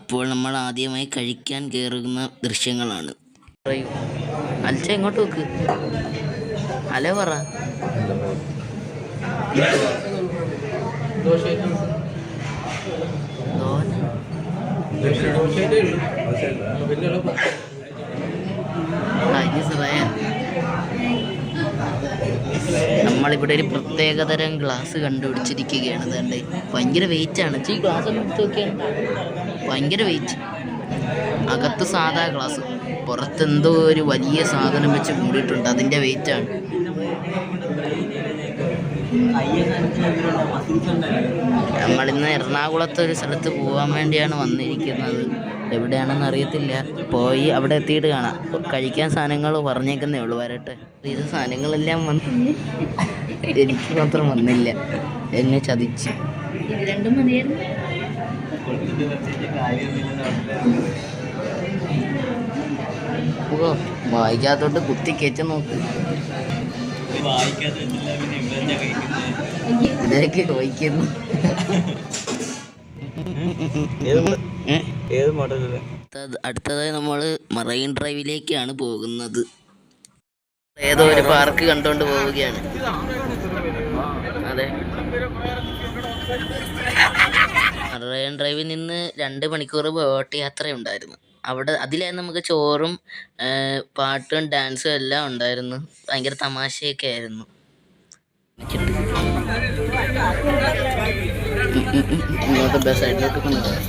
ഇപ്പോൾ നമ്മൾ ആദ്യമായി കഴിക്കാൻ കയറുന്ന ദൃശ്യങ്ങളാണ്. അൽച്ച എങ്ങോട്ട് വെക്ക്, ഹലോ പറ. നമ്മളിവിടെ ഒരു പ്രത്യേകതരം ഗ്ലാസ് കണ്ടുപിടിച്ചിരിക്കുകയാണ്. അതുകൊണ്ട് ഭയങ്കര വെയിറ്റാണ്. ഈ ഗ്ലാസ് ഒന്ന് എടുത്ത് നോക്കിയാണ്, ഭയങ്കര വെയിറ്റ്. അകത്ത് സാധാ ഗ്ലാസ്, പുറത്തെന്തോ ഒരു വലിയ സാധനം വെച്ച് മൂടിയിട്ടുണ്ട്, അതിൻ്റെ വെയിറ്റാണ്. നമ്മളിന്ന് എറണാകുളത്ത് ഒരു സ്ഥലത്ത് പോകാൻ വേണ്ടിയാണ് വന്നിരിക്കുന്നത്. എവിടെയാണെന്ന് അറിയത്തില്ല, പോയി അവിടെ എത്തിയിട്ട് കാണാം. കഴിക്കാൻ സാധനങ്ങൾ പറഞ്ഞേക്കുന്നേ ഉള്ളൂ, വരട്ടെ. ഇത് സാധനങ്ങളെല്ലാം വന്ന് എനിക്ക് മാത്രം വന്നില്ല, എന്നെ ചതിച്ച്. ഇത് രണ്ടും മതിയായിരുന്നു. വായിക്കാത്തോട്ട് കുത്തി കയറ്റി നോക്ക്, ഇതൊക്കെ ചോദിക്കുന്നു. അടുത്തതായി നമ്മൾ മറൈൻ ഡ്രൈവിലേക്കാണ് പോകുന്നത്. ഏതോ ഒരു പാർക്ക് കണ്ടുകൊണ്ട് പോവുകയാണ്. അതെ, മറൈൻ ഡ്രൈവിൽ നിന്ന് 2 മണിക്കൂർ ബോട്ട് യാത്രയുണ്ടായിരുന്നു. അതിലായിരുന്നു നമുക്ക് ചോറും പാട്ടും ഡാൻസും എല്ലാം ഉണ്ടായിരുന്നു. ഭയങ്കര തമാശയൊക്കെ ആയിരുന്നു. ഇങ്ങോട്ട് ബസ് സൈഡിലോട്ട് കൊണ്ടുപോകാം.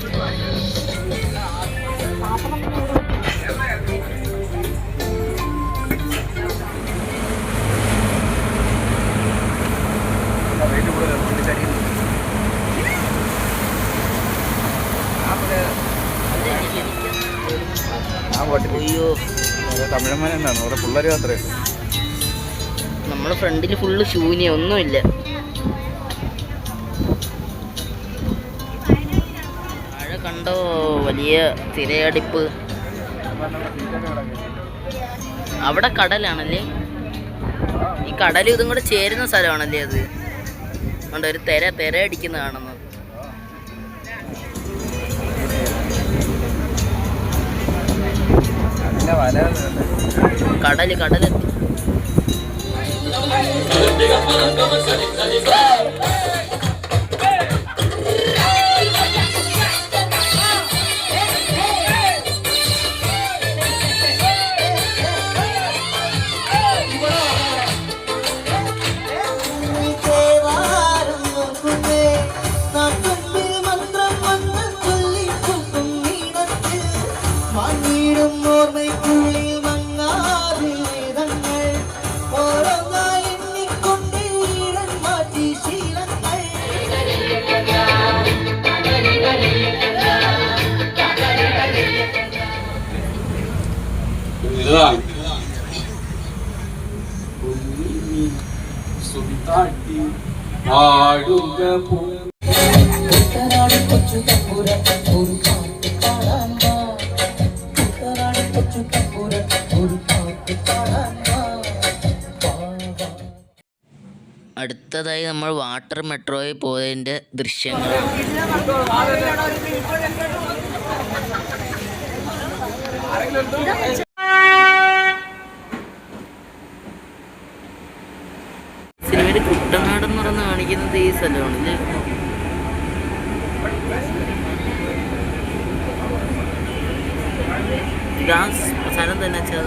തമിഴന്മാരെന്താണ് അവിടെ പിള്ളേർ മാത്രമേ. നമ്മുടെ ഫ്രണ്ടിൽ ഫുള്ള് ശൂന്യം, ഒന്നുമില്ല. മഴ കണ്ടോ, വലിയ തിരയടിപ്പ്. അവിടെ കടലാണല്ലേ, ഈ കടലും ഇതും കൂടെ ചേരുന്ന സ്ഥലമാണല്ലേ അത്. അതുകൊണ്ട് ഒരു തിര അടിക്കുന്ന കാണുന്നത്. കടല് അടുത്തതായി നമ്മൾ വാട്ടർ മെട്രോയിൽ പോയതിൻ്റെ ദൃശ്യങ്ങളാണ്. സിനിമയിൽ കുട്ടനാടെന്ന് പറഞ്ഞ് കാണിക്കുന്നത് ഈ സ്ഥലമാണല്ലേ. ഗ്യാസ് സ്ഥലം തന്നെ വെച്ചാൽ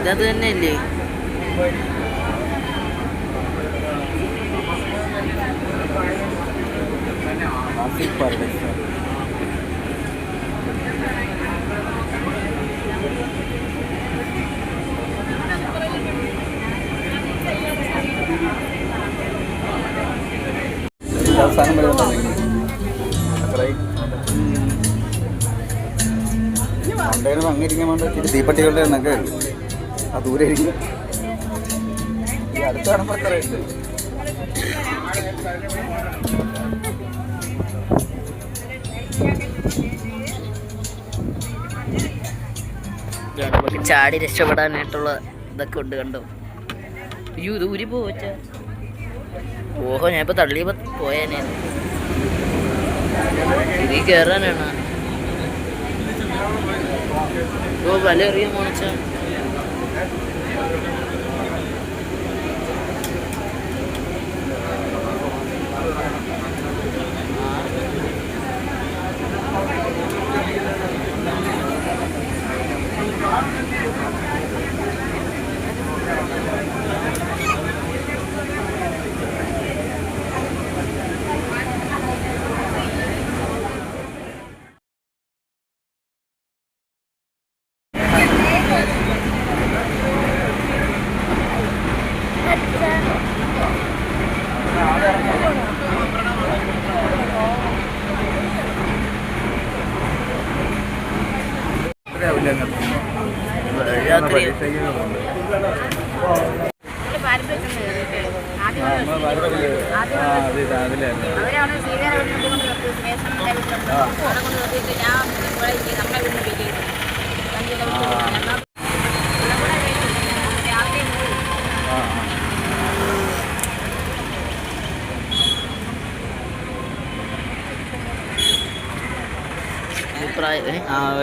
ഇതത് തന്നെയല്ലേ. അങ്ങിരിക്കാൻ വേണ്ട തീപ്പട്ടികളുടെ എണ്ണൊക്കെ ഉള്ളു, ആ ദൂരെ ഇരിക്കും. ഈ അടുത്ത് കാണുമ്പോൾ എത്ര ഉണ്ട്. നമുക്ക് ചാടി രക്ഷപ്പെടാനായിട്ടുള്ള ഇതൊക്കെ ഉണ്ട്, കണ്ടോ. അയ്യോ ഇത് ഊരി പോവച്ച. ഓഹോ ഞാൻ ഇപ്പൊ തള്ളിയപ്പോ പോയേനെ. ഇത് കയറാനാണ്. ഓ വല എറിയാൻ മോണിച്ച. രാത്രി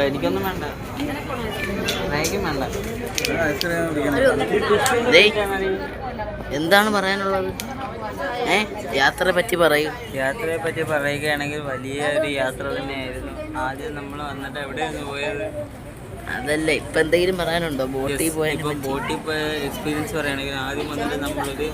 എനിക്കൊന്നും വേണ്ട, വേഗം വേണ്ട. എന്താണ് പറയാനുള്ളത്? യാത്രയെ പറ്റി പറയൂ. യാത്രയെ പറ്റി പറയുകയാണെങ്കിൽ വലിയൊരു യാത്ര തന്നെയായിരുന്നു. ആദ്യം നമ്മൾ വന്നിട്ട് എവിടെയാണ് പോയത്? അതല്ലേ ഇപ്പൊ എന്തെങ്കിലും പറയാനുണ്ടോ? ബോട്ടിൽ ബോട്ടിൽ പോയ എക്സ്പീരിയൻസ് പറയുകയാണെങ്കിൽ ആദ്യം വന്നിട്ട് നമ്മളൊരു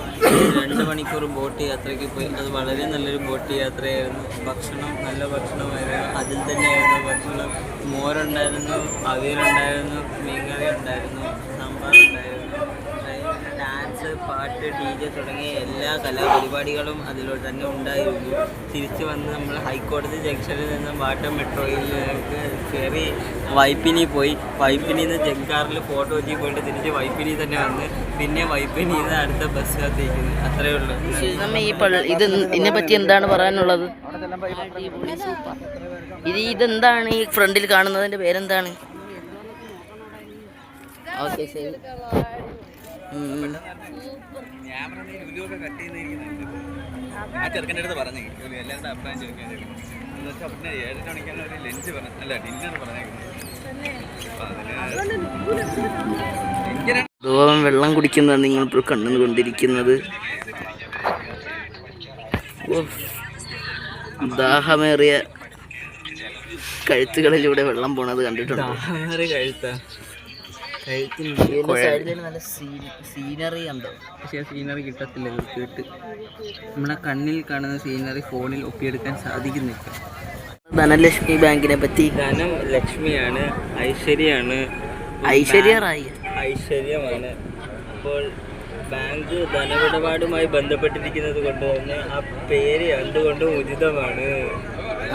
2 മണിക്കൂർ ബോട്ട് യാത്രയ്ക്ക് പോയി. അത് വളരെ നല്ലൊരു ബോട്ട് യാത്രയായിരുന്നു. ഭക്ഷണം നല്ല ഭക്ഷണമായിരുന്നു. അതിൽ തന്നെയായിരുന്നു ഭക്ഷണം. മോരുണ്ടായിരുന്നു, അവിയലുണ്ടായിരുന്നു, മീൻകറി ഉണ്ടായിരുന്നു, സാമ്പാർ ഉണ്ടായിരുന്നു. ഡാൻസ്, പാട്ട്, DJ തുടങ്ങിയ എല്ലാ കലാപരിപാടികളും അതിലൂടെ തന്നെ ഉണ്ടായിരുന്നു. തിരിച്ചു വന്ന് നമ്മൾ ഹൈക്കോടതി ജംഗ്ഷനിൽ നിന്ന് വാട്ടർ മെട്രോയിലേക്ക് കയറി വൈപ്പിനി പോയി. വൈപ്പിനിയിൽ നിന്ന് ജങ്കാറിൽ ഫോട്ടോ വെച്ച് പോയിട്ട് തിരിച്ച് വൈപ്പിനി തന്നെ വന്ന് പിന്നെ വൈപ്പിനിയിൽ നിന്ന് അടുത്ത ബസ് കാത്തിരിക്കുന്നു. അത്രയേ ഉള്ളൂ. ഇതിനെ പറ്റി എന്താണ് പറയാനുള്ളത്? ഇതെന്താണ് ഈ ഫ്രണ്ടിൽ കാണുന്നതിന്റെ പേരെന്താണ്? ഓക്കെ ശരി. ചെറുക്കൻ്റെ അടുത്ത് പറഞ്ഞു എല്ലാവരുടെ അഭിപ്രായം ചോദിക്കാൻ. 7 മണിക്കാണ് ഒരു ലഞ്ച് അല്ല ഡിന്നർ പറഞ്ഞേക്കുന്നത്. വെള്ളം കുടിക്കുന്നതാണ് നിങ്ങളിപ്പോൾ കണ്ടുകൊണ്ടിരിക്കുന്നത്. ദാഹമേറിയ കഴുത്തുകളിലൂടെ വെള്ളം പോണത് കണ്ടിട്ടുണ്ടോ? നല്ല സീനറി ഉണ്ടോ? പക്ഷേ സീനറി കിട്ടത്തില്ല. കേട്ട് നമ്മളെ കണ്ണിൽ കാണുന്ന സീനറി ഫോണിൽ ഒപ്പിയെടുക്കാൻ സാധിക്കുന്നില്ല. ധനലക്ഷ്മി ബാങ്കിനെ പറ്റി. ധനം ലക്ഷ്മിയാണ്, ഐശ്വര്യമാണ്, ഐശ്വര്യമാണ്. അപ്പോൾ ബാങ്ക് ധനമിടപാടുമായി ബന്ധപ്പെട്ടിരിക്കുന്നത് കൊണ്ട് തന്നെ ആ പേര് എന്തുകൊണ്ടും ഉചിതമാണ്.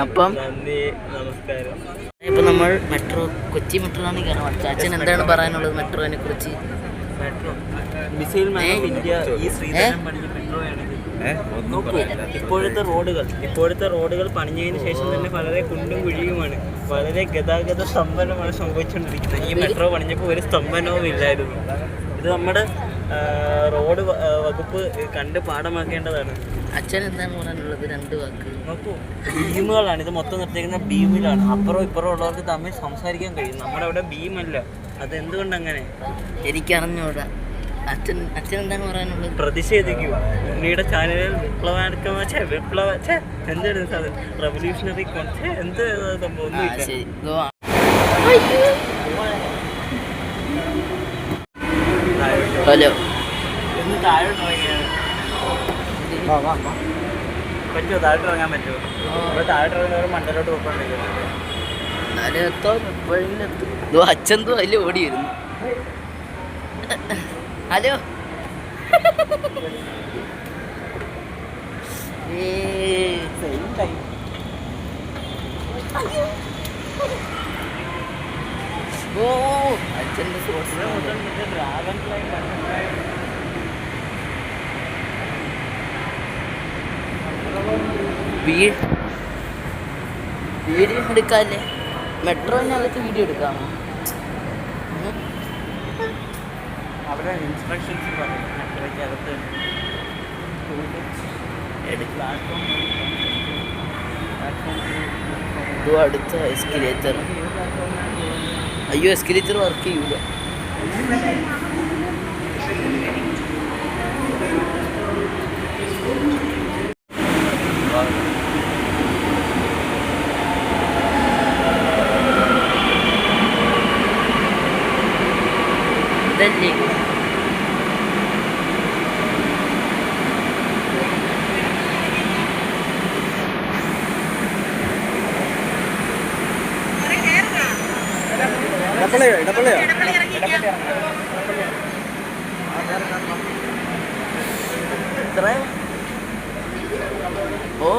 അപ്പം നന്ദി, നമസ്കാരം. ഇപ്പൊ നമ്മൾ കൊച്ചി മെട്രോയാണ് കയറാൻ. ചാച്ചൻ എന്താണ് പറയാനുള്ളത് മെട്രോനെ കുറിച്ച്? Metro missile man of India ഈ ശ്രീധരൻ പണിഞ്ഞ മെട്രോയാണെങ്കിൽ നോക്കൂ. ഇപ്പോഴത്തെ റോഡുകൾ പണിഞ്ഞതിന് ശേഷം തന്നെ വളരെ കുണ്ടും കുഴിയുമാണ്. വളരെ ഗതാഗത സ്തംഭനമാണ് സംഭവിച്ചുകൊണ്ടിരിക്കുന്നത്. ഈ മെട്രോ പണിഞ്ഞപ്പോൾ ഒരു സ്തംഭനവും ഇല്ലായിരുന്നു. ഇത് നമ്മുടെ റോഡ് വകുപ്പ് കണ്ട് പാഠമാക്കേണ്ടതാണ്. അച്ഛൻ എന്താണ് പറയാനുള്ളത്? 2 വാക്ക്. നോക്കൂ, ബീമുകളാണ്. ഇത് മൊത്തം നിർത്തിയിരിക്കുന്ന ബീമിലാണ്. അപ്പുറം ഇപ്പുറം ഉള്ളവർക്ക് തമ്മിൽ സംസാരിക്കാൻ കഴിയും. നമ്മുടെ അവിടെ ബീമല്ല. അതെന്തുകൊണ്ടങ്ങനെ എനിക്കറിഞ്ഞൂടാ. അച്ഛൻ എന്താണ് പറയാനുള്ളത്? പ്രതിഷേധിക്കൂ. ഉണ്ണിയുടെ ചാനലിൽ എന്താണ് സാധനം റെവല്യൂഷണറി എന്ത് സംഭവം ഒന്നുമില്ല. ഹലോ ഒന്ന് താഴോട്ട് ഇറങ്ങിയാണ് പറ്റുമോ? താഴോട്ട് ഇറങ്ങാൻ പറ്റുമോ? ഇവിടെ താഴോട്ട് ഇറങ്ങുന്നവർ മണ്ടലോട്ട് പോയിക്കൊണ്ടിരിക്കുന്നു. അച്ഛന്തോ അതിൽ ഓടി വരുന്നു. ഹലോ ഓ അച്ഛൻ്റെ ഡ്രാഗൺ ഫ്ലൈ വീഡിയോ എടുക്കാല്ലേ? മെട്രോനകത്ത് വീഡിയോ എടുക്കാമോ? അവിടെ ഇൻസ്ട്രക്ഷൻസ് പറയും അത്രയ്ക്കകത്ത് ഇതും അടുത്ത എസ്കലേറ്റർ. അയ്യോ എസ്കലേറ്റർ വർക്ക് ചെയ്യൂല. ഇതല്ലേ ഇടപ്പള്ളിയോ ഇത്ര ഓ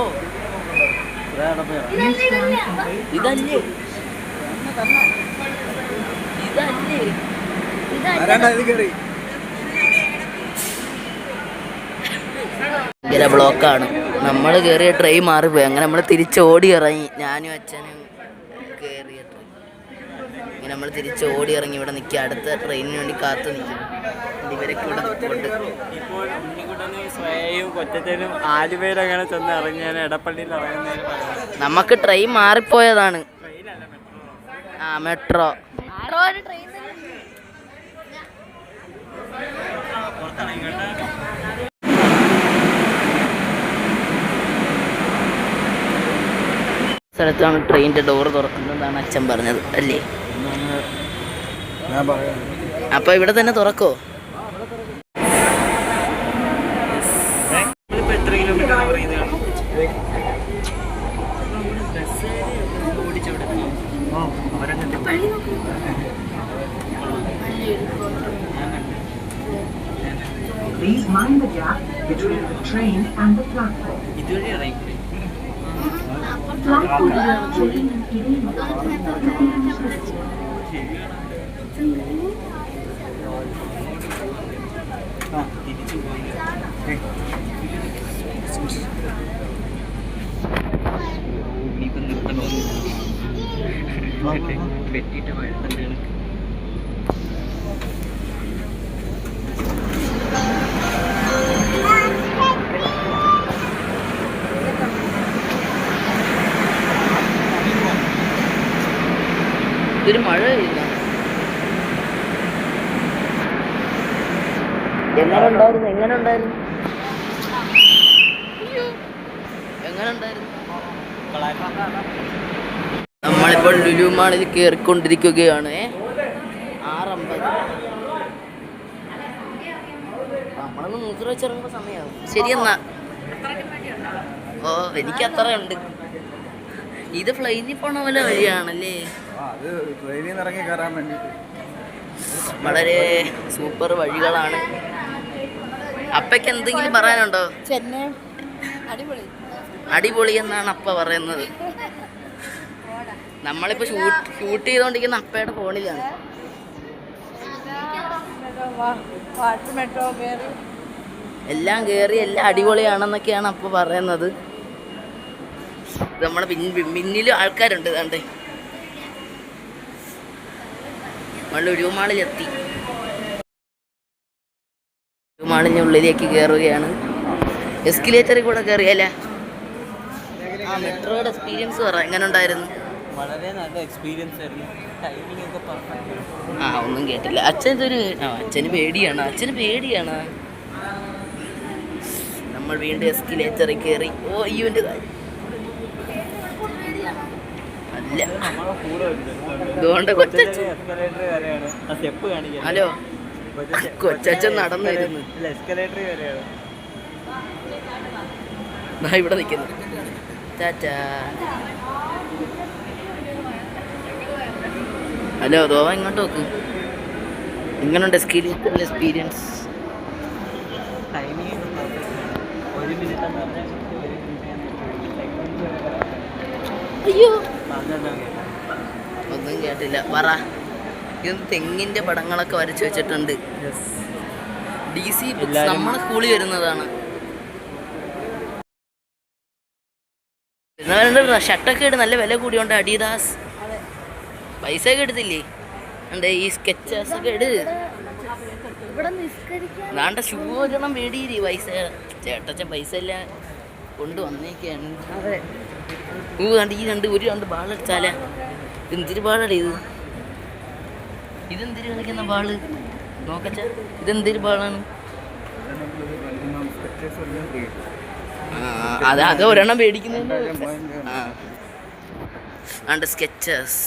ഇതല്ലേ ഭയങ്കര ബ്ലോക്കാണ്. നമ്മൾ കയറിയ ട്രെയിൻ മാറിപ്പോയി. അങ്ങനെ നമ്മൾ തിരിച്ച് ഓടി ഇറങ്ങി. ഞാനും അച്ഛനും കയറിയ ട്രെയിൻ ഇങ്ങനെ നമ്മൾ തിരിച്ച് ഓടി ഇറങ്ങി ഇവിടെ നിൽക്കുക. അടുത്ത ട്രെയിനിന് വേണ്ടി കാത്തു നിൽക്കും. ഇവരൊക്കെ ഇവിടെ നിൽക്കുന്നുണ്ട്. ഇപ്പോൾ ഉണ്ണിക്കുട്ടനും സ്വയവും കൊച്ചത്തേനും ആലുവയിൽ അങ്ങനെ ചെന്ന് ഇറങ്ങിയാണ് ഇടപ്പള്ളിയിൽ ഇറങ്ങുന്നതിന് പറയുന്നത്. നമുക്ക് ട്രെയിൻ മാറിപ്പോയതാണ്. ആ മെട്രോ. സ്ഥലത്താണ് ട്രെയിനിൻ്റെ ഡോറ് തുറക്കുന്നതാണ് അച്ഛൻ പറഞ്ഞത് അല്ലേ? അപ്പൊ ഇവിടെ തന്നെ തുറക്കോ? എത്ര കിലോമീറ്റർ കവർ ചെയ്തതാണ്? Please mind the gap between the train and the platform. ഇതുവഴി ഇറങ്ങിക്കൂടെ? തിരിച്ചു പോയി ഇനിയിപ്പം നിർത്തണോ? വെട്ടിയിട്ട് വഴുത്തണ്ടാണ്. ഇതൊരു മഴ പെയ്യുന്ന എങ്ങനെ ഉണ്ടായിരുന്നു? നമ്മളിപ്പോൾ ലുലു മാളിൽ കയറിക്കൊണ്ടിരിക്കുകയാണ്. 6:50. നമ്മളൊന്ന് മൂത്ര വെച്ചിറങ്ങുമ്പോൾ സമയമാകും. ശരിയെന്നാ. ഓ എനിക്ക് അത്ര ഉണ്ട്. ഇത് ഫ്ലൈറ്റിൽ പോണ പോലെ വഴിയാണല്ലേ? വളരെ സൂപ്പർ വഴികളാണ്. അപ്പയ്ക്ക് എന്തെങ്കിലും പറയാനുണ്ടോ? അടിപൊളി എന്നാണ് അപ്പ പറയുന്നത്. നമ്മളിപ്പോ ഷൂട്ട് ചെയ്തോണ്ടിരിക്കുന്ന അപ്പയുടെ ഫോണിലാണ്. എല്ലാം കേറി എല്ലാം അടിപൊളിയാണെന്നൊക്കെയാണ് അപ്പ പറയുന്നത്. നമ്മളെ പിന്നിലും ആൾക്കാരുണ്ട്. കണ്ടേ നമ്മൾ ലുലു മാളിലെത്തി. ലുലു മാളിൻ്റെ ഉള്ളിലേക്ക് കയറുകയാണ്. എസ്കലേറ്ററിൽ കൂടെ കയറിയല്ലേ? ആ മെട്രോയുടെ എക്സ്പീരിയൻസ് പറ, എങ്ങനെ ഉണ്ടായിരുന്നു? വളരെ നല്ല എക്സ്പീരിയൻസ് ആയിരുന്നു. ടൈമിംഗ് ഒക്കെ പെർഫെക്റ്റ്. ആ ഒന്നും കേട്ടില്ല. അച്ഛന് പേടിയാണ്. നമ്മൾ വീണ്ടും എസ്കലേറ്ററിൽ കയറി. ഓ അയ്യോൻ്റെ കാര്യം അല്ല. ഇതുകൊണ്ട് ഹലോ കൊച്ചച്ഛൻ നടന്നു വരുന്നു. ഇവിടെ നിൽക്കുന്നു. ചാച്ചാ ഹലോ ദോവ ഇങ്ങോട്ട് നോക്ക്. എങ്ങനെയുണ്ട് എക്സ്പീരിയൻസ്? അയ്യോ ഒന്നും കേട്ടില്ല. പറ. ഇത് തെങ്ങിന്റെ പടങ്ങളൊക്കെ വരച്ചു വെച്ചിട്ടുണ്ട്. DC ബുക്സ് നമ്മളെ സ്കൂളിൽ വരുന്നതാണ്. ഷർട്ടൊക്കെ ഇട്ട് നല്ല വില കൂടിയോണ്ട് അഡിദാസ്. പൈസ ഒക്കെ എടുത്തില്ലേ? ഈ സ്കെച്ചേഴ്സ് ഒക്കെ ഇട്. ഇവിടെ നിസ്കരിക്കാൻ നാണ്ട ഷൂ ഒരെണ്ണം മേടിയിരി പൈസ ചേട്ടച്ച പൈസ എല്ലാം കൊണ്ട് വന്നേക്കാണ്. അതെ കണ്ട് ഈ ഒരു രണ്ട് ബാളടിച്ചാലേ എന്തിരി ബാളടി ഇതെന്തിരി കളിക്കുന്ന ബാള് നോക്കച്ച ഇതെന്തിരി ബാളാണ്? അത് ഒരെണ്ണം മേടിക്കുന്നത്. ആണ്ട് സ്കെച്ചേഴ്സ്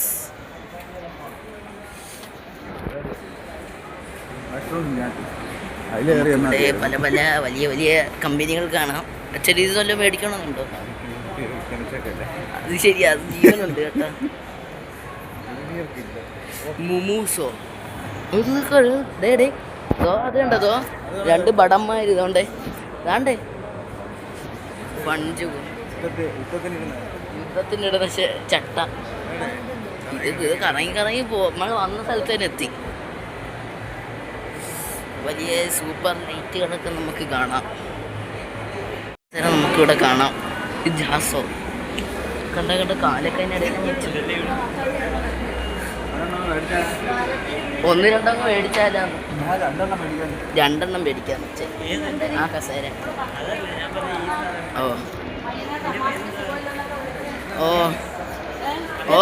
പല പല വലിയ വലിയ കമ്പനികൾ കാണാം. ആക്ച്വലി ഇത് വല്ലതും മേടിക്കണമെന്നുണ്ടോ? അത് ശരിയാ, അത് ജീവനുണ്ട് കേട്ടോ. മുമൂസോ അത് കണ്ടതോ രണ്ട് ബടന്മാര് ഇതോണ്ടേ ഇതാണ്ടേ പഞ്ചു യുദ്ധത്തിനിടുന്ന ചട്ട. ഇത് കറങ്ങി കറങ്ങി നമ്മൾ വന്ന സ്ഥലത്ത് തന്നെ എത്തി. വലിയ സൂപ്പർ ലൈറ്റുകളൊക്കെ നമുക്ക് കാണാം. നമുക്കിവിടെ കാണാം. ഇത് ജാസോ കണ്ട കാലൊക്കെ അതിനിടയിൽ ഒന്ന് രണ്ടെണ്ണം മേടിച്ചാലാണ്. രണ്ടെണ്ണം മേടിക്കാന്ന് വെച്ചാൽ ആ കസേര. ഓ ഓ ഓ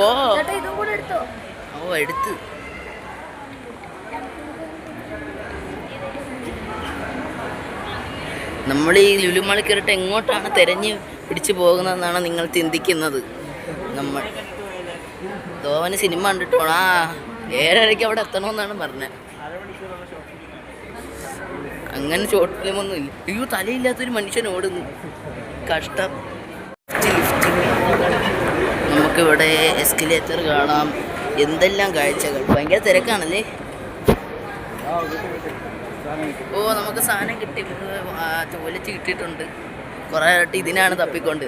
ഓ ഇതും കൂടെ എടുത്തോ. ഓ എടുത്ത് നമ്മൾ ഈ ലുലുമാളിൽ കയറിയിട്ട് എങ്ങോട്ടാണ് തിരഞ്ഞ് പിടിച്ചു പോകുന്നതെന്നാണ് നിങ്ങൾ ചിന്തിക്കുന്നത്. നമ്മൾ ധോവന് സിനിമ കണ്ടിട്ടോണാ 7:30 അവിടെ എത്തണമെന്നാണ് പറഞ്ഞത്. അങ്ങനെ ഷോർട്ട് ഫിലിമൊന്നും ഇല്ല. അയ്യോ തലയില്ലാത്തൊരു മനുഷ്യൻ ഓടുന്നു, കഷ്ടം. നമുക്കിവിടെ എസ്കലേറ്റർ കാണാം. എന്തെല്ലാം കാഴ്ചകൾ, ഭയങ്കര തിരക്കാണല്ലേ. ഓ നമുക്ക് സാധനം കിട്ടി, ടോയ്ലറ്റ് കിട്ടിയിട്ടുണ്ട്. കുറേ ആയിട്ട് ഇതിനാണ് തപ്പിക്കൊണ്ട്.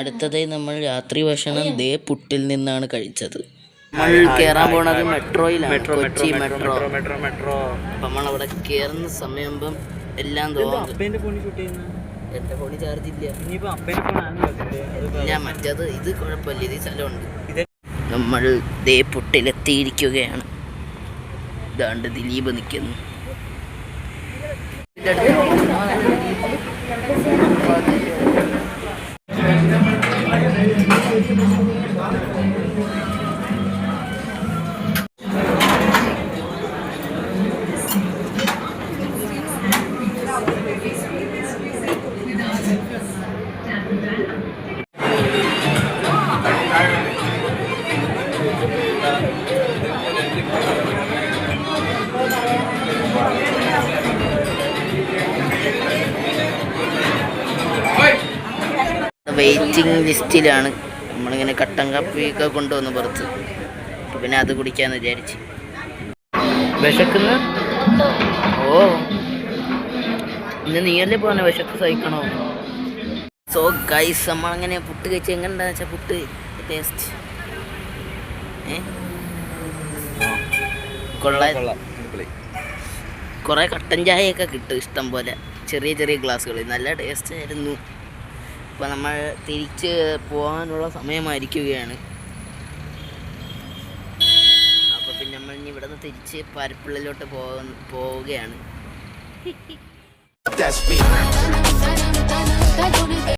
അടുത്തതായി നമ്മൾ രാത്രി ഭക്ഷണം ദേ പുട്ടിൽ നിന്നാണ് കഴിച്ചത്. നമ്മൾ കയറാൻ പോണത് മെട്രോയിലാണ്, കൊച്ചി മെട്രോ. അപ്പം നമ്മളവിടെ കയറുന്ന സമയമ്പം എല്ലാം തോന്നും. എൻ്റെ ഫോണിൽ ചാർജ് ഇല്ല. ഞാൻ മറ്റേത് ഇത് കുഴപ്പമില്ല, ഇത് സ്ഥലമുണ്ട്. നമ്മൾ ദേ പുട്ടിലെത്തിയിരിക്കുകയാണ്. ഇതാണ്ട് ദിലീപ് നിൽക്കുന്നു. വെയിറ്റിംഗ് ലിസ്റ്റിലാണ്. നമ്മളിങ്ങനെ കട്ടൻ കാപ്പിയൊക്കെ കൊണ്ടുവന്ന് പുറത്ത്. അപ്പം പിന്നെ അത് കുടിക്കാമെന്ന് വിചാരിച്ച്. വിശക്കുന്ന ഓ ഇന്ന് നീയല്ലേ പോകാൻ വിശക്ക് സഹിക്കണോ? സോ ഗൈസ് നമ്മളങ്ങനെ പുട്ട് കഴിച്ച് എങ്ങനെയുണ്ടാന്ന് വെച്ചാൽ പുട്ട് ടേസ്റ്റ് കൊള്ളാം. കുറേ കട്ടൻ ചായയൊക്കെ കിട്ടും ഇഷ്ടം പോലെ, ചെറിയ ചെറിയ ഗ്ലാസ്സുകളിൽ. നല്ല ടേസ്റ്റ് ആയിരുന്നു. അപ്പോൾ നമ്മൾ തിരിച്ച് പോകാനുള്ള സമയമായിരിക്കുകയാണ്. അപ്പോൾ പിന്നെ നമ്മൾ ഇനി ഇവിടെ നിന്ന് തിരിച്ച് പാരപ്പിള്ളിലോട്ട് പോവുകയാണ്.